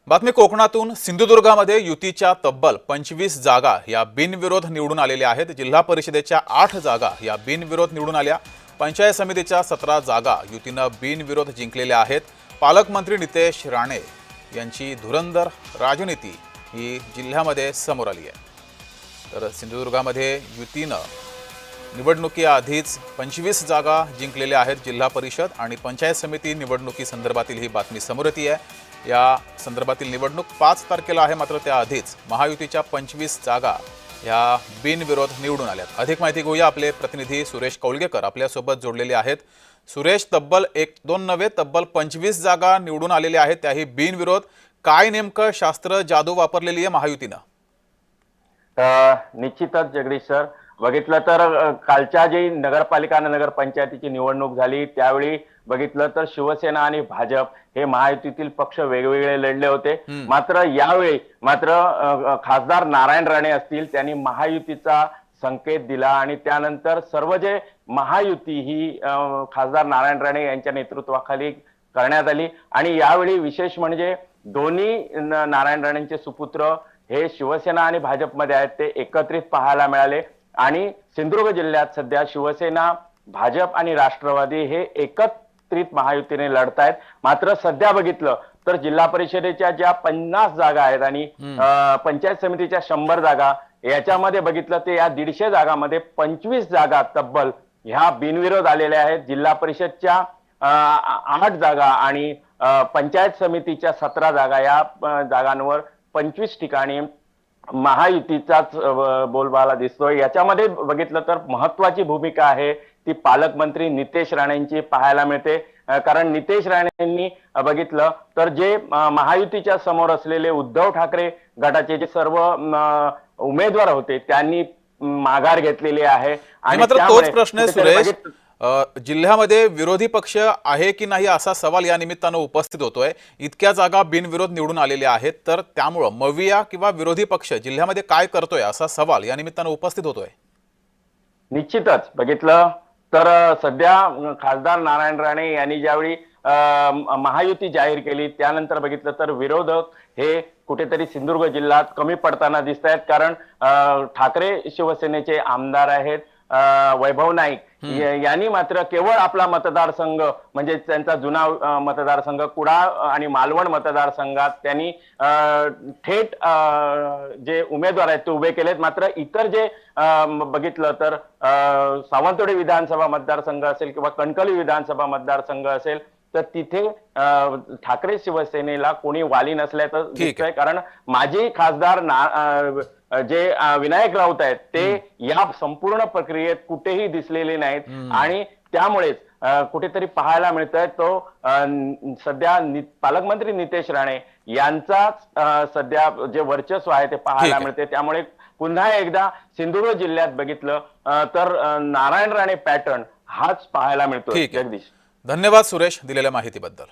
बातमी कोकणातून सिंधुदुर्गामध्ये युतीच्या तब्बल 25 जागा या बिनविरोध निवडून आलेल्या आहेत। जिल्हा परिषदेच्या 8 जागा या बिनविरोध निवडून आल्या। पंचायत समितीच्या 17 जागा युतीनं बिनविरोध जिंकलेल्या आहेत। पालकमंत्री नितेश राणे यांची धुरंधर राजनीती ही जिल्ह्यामध्ये समोर आली आहे। तर सिंधुदुर्गामध्ये युतीनं निवडणुकीआधीच 25 जागा जिंकलेल्या आहेत। जिल्हा परिषद आणि पंचायत समिती निवडणुकीसंदर्भातील ही बातमी समोर येते आहे। या संदर्भातील निवडणूक 5 तारखेला आहे, मात्र त्याआधीच महायुतीच्या 25 जागा या बिनविरोध निवडून आल्यात। अधिक माहिती घेऊया, आपले प्रतिनिधी सुरेश कौलगेकर आपल्या सोबत जोडलेले आहेत। सुरेश, तब्बल 1-2 नव्हे तब्बल 25 जागा निवडून आलेल्या आहेत, त्याही बिनविरोध। काय नेमकं शास्त्र जादू वापरलेली आहे महायुतीनं? निश्चितच जगदीश सर, बघितलं तर कालच्या जी नगरपालिका आणि नगरपंचायतीची निवडणूक झाली त्यावेळी बघितलं तर शिवसेना आणि भाजप हे महायुतीतील पक्ष वेगवेगळे लढले होते। मात्र यावेळी खासदार नारायण राणे असतील त्यांनी महायुतीचा संकेत दिला आणि त्यानंतर सर्व जे महायुती ही खासदार नारायण राणे यांच्या नेतृत्वाखाली करण्यात आली। आणि यावेळी विशेष म्हणजे दोन्ही नारायण राणेंचे सुपुत्र हे शिवसेना आणि भाजपमध्ये आहेत, ते एकत्रित पाहायला मिळाले। आणि सिंधुदुर्ग जिल्ह्यात सध्या शिवसेना, भाजप आणि राष्ट्रवादी हे एकत्रित महायुतीने लढतायत। मात्र सध्या बघितलं तर जिल्हा परिषदेच्या ज्या 50 जागा आहेत आणि पंचायत समितीच्या 100 जागा, याच्यामध्ये बघितलं तर या 150 जागांमध्ये 25 जागा तब्बल ह्या बिनविरोध आलेल्या आहेत। जिल्हा परिषदच्या 8 जागा आणि पंचायत समितीच्या 17 जागा, या जागांवर 25 ठिकाणी महायुतीचाच बोलबाला दिसतोय। याच्यामध्ये बघितलं तर महत्वाची भूमिका आहे ती पालकमंत्री नितेश राणेंची पाहायला मिळते। कारण नितेश राणेंनी बघितलं तर जे महायुतीच्या समोर असलेले उद्धव ठाकरे गटाचे जे सर्व उमेदवार होते त्यांनी माघार घेतलेली आहे। आणि मात्र तोच प्रश्न आहे सुरेश, जिल्ह्यामध्ये विरोधी पक्ष आहे की नाही असा सवाल या निमित्तानं उपस्थित होतोय। इतक्या जागा बिनविरोध निवडून आलेल्या आहेत, तर त्यामुळे मविया किंवा विरोधी पक्ष जिल्ह्यामध्ये काय करतोय असा सवाल या निमित्तानं उपस्थित होतोय। निश्चितच बघितलं तर सध्या खासदार नारायण राणे यांनी ज्यावेळी महायुती जाहीर केली त्यानंतर बघितलं तर विरोधक हे कुठेतरी सिंधुदुर्ग जिल्ह्यात कमी पडताना दिसत आहेत। कारण ठाकरे शिवसेनेचे आमदार आहेत वैभव नाईक यांनी मात्र केवळ आपला मतदारसंघ म्हणजे त्यांचा जुना मतदारसंघ कुडाळ आणि मालवण मतदारसंघात त्यांनी थेट जे उमेदवार आहेत ते उभे केलेत। मात्र इतर जे बघितलं तर सावंतवाडी विधानसभा मतदारसंघ असेल किंवा कणकवली विधानसभा मतदारसंघ असेल तर तिथे ठाकरे शिवसेनेला कोणी वाली नसल्याचं दिसतंय। कारण माजी खासदार जे विनायक राऊत आहेत ते या संपूर्ण प्रक्रियेत कुठेही दिसलेले नाहीत आणि त्यामुळेच कुठेतरी पाहायला मिळतंय तो सध्या पालकमंत्री नितेश राणे यांचा सध्या जे वर्चस्व आहे ते पाहायला मिळते। त्यामुळे पुन्हा एकदा सिंधुदुर्ग जिल्ह्यात बघितलं तर नारायण राणे पॅटर्न हाच पाहायला मिळतो। जगदीश, धन्यवाद सुरेश दिलेल्या माहितीबद्दल।